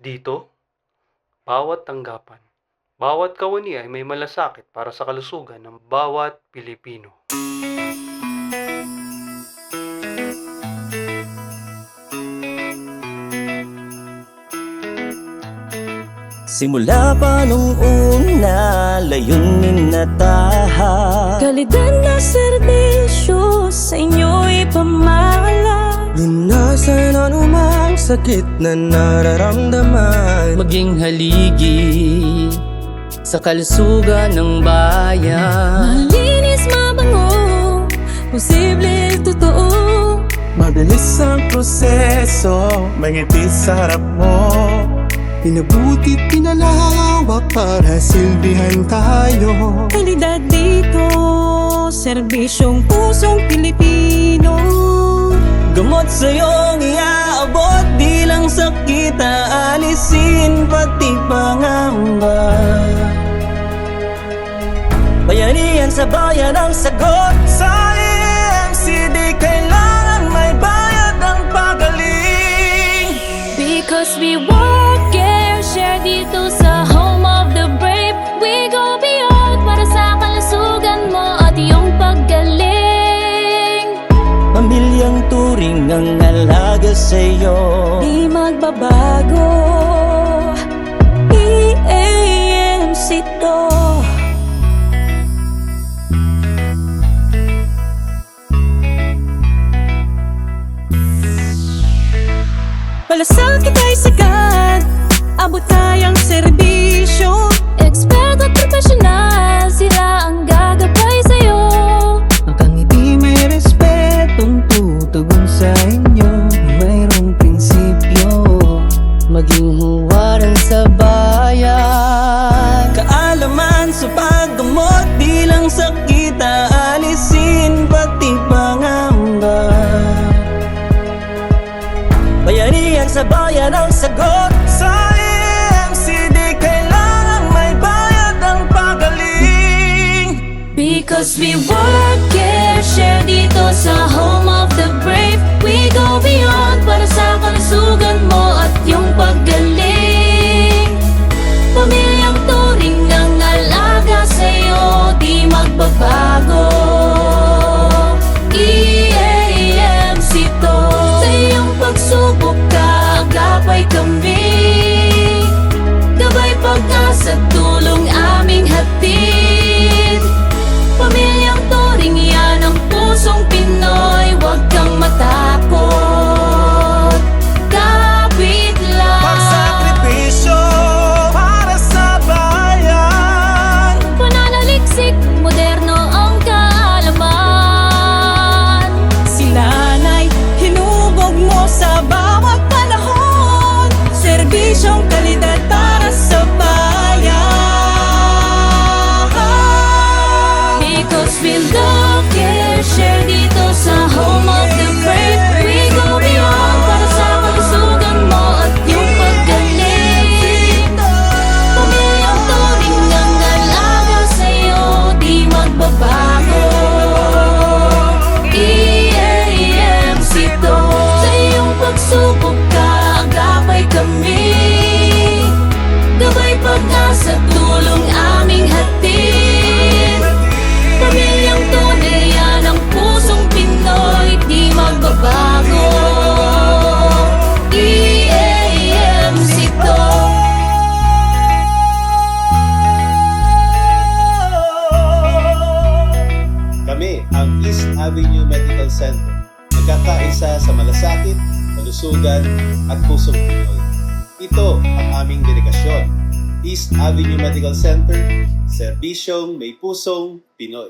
Dito, bawat tanggapan, bawat kawani ay may malasakit para sa kalusugan ng bawat Pilipino. Simula pa nung una, layunin na taha. Kalidad na serbisyo sa inyo'y pamahala. Lunasan anumang sakit na nararamdaman. Maging haligi sa kalusugan ng bayan. Malinis, mabango, posible totoo. Mabilis ang proseso, may ngiti sa harap mo. Pinabuti, pinalawak para silbihan tayo. Kalidad dito, serbisyong pusong Pilipino. Gamot sa'yong iaabot, di lang sakit aalisin, pati pangamba. Bayanihan sa bayan ang sagot. Sa EMCD kailangan may bayad ang pagaling. Because we work, care, share dito sa home of the brave. We go beyond para sa kalusugan mo at iyong paggaling. Pamilyang turing ang alaga sa'yo. Di magbabago, EAMC to. Malasakit ay sagad, abot tayang serbisyo. Expert at professional, sila ang gagabay sa'yo. Ang kangiti may respetong tutugon sa inyo. Mayroong prinsipyo, maging huwaran sa bayan. Kaalaman sa paggamot, di lang sakit aalisin, pati pangamba. Bayanihan sa bayan ang sagot. Sa EMCD kailangan may bayad ang pagaling. Because we work, care, share dito sa home of the brave. We go beyond para sa kalusugan mo at iyong paggaling. Pamilyang turing ang alaga sa'yo, di magbabago. EAMC to. Sa iyong pagsubok ka, agapay kami. Gabay, pag-asa, tulong aming hatid. Pamilyang turing, yan ang pusong Pinoy. Huwag kang matakot, kapit lang. Pagsakripisyo para sa bayan. Pananaliksik, moderno ang kaalaman. Silanay, hinubog mo sa bawat panahon. Serbisyong kalidad para sa bayan. Because we love, care, share dito sa home of the brave. We go beyond para sa kalusugan mo at iyong paggaling. Pamilyang turing ang alaga sa'yo, di magbabago. EAMC to. Sa iyong pagsubok ka, agapay kami. Gabay, pag-asa, tulong aming hatid. Pamilyang tunay, yan ang pusong Pinoy, di magbabago. EAMC to. Kami ang East Avenue Medical Center, nagkakaisa sa malasakit, kalusugan at pusong Pinoy. Ito ang aming dedikasyon. East Avenue Medical Center, serbisyong may pusong Pinoy.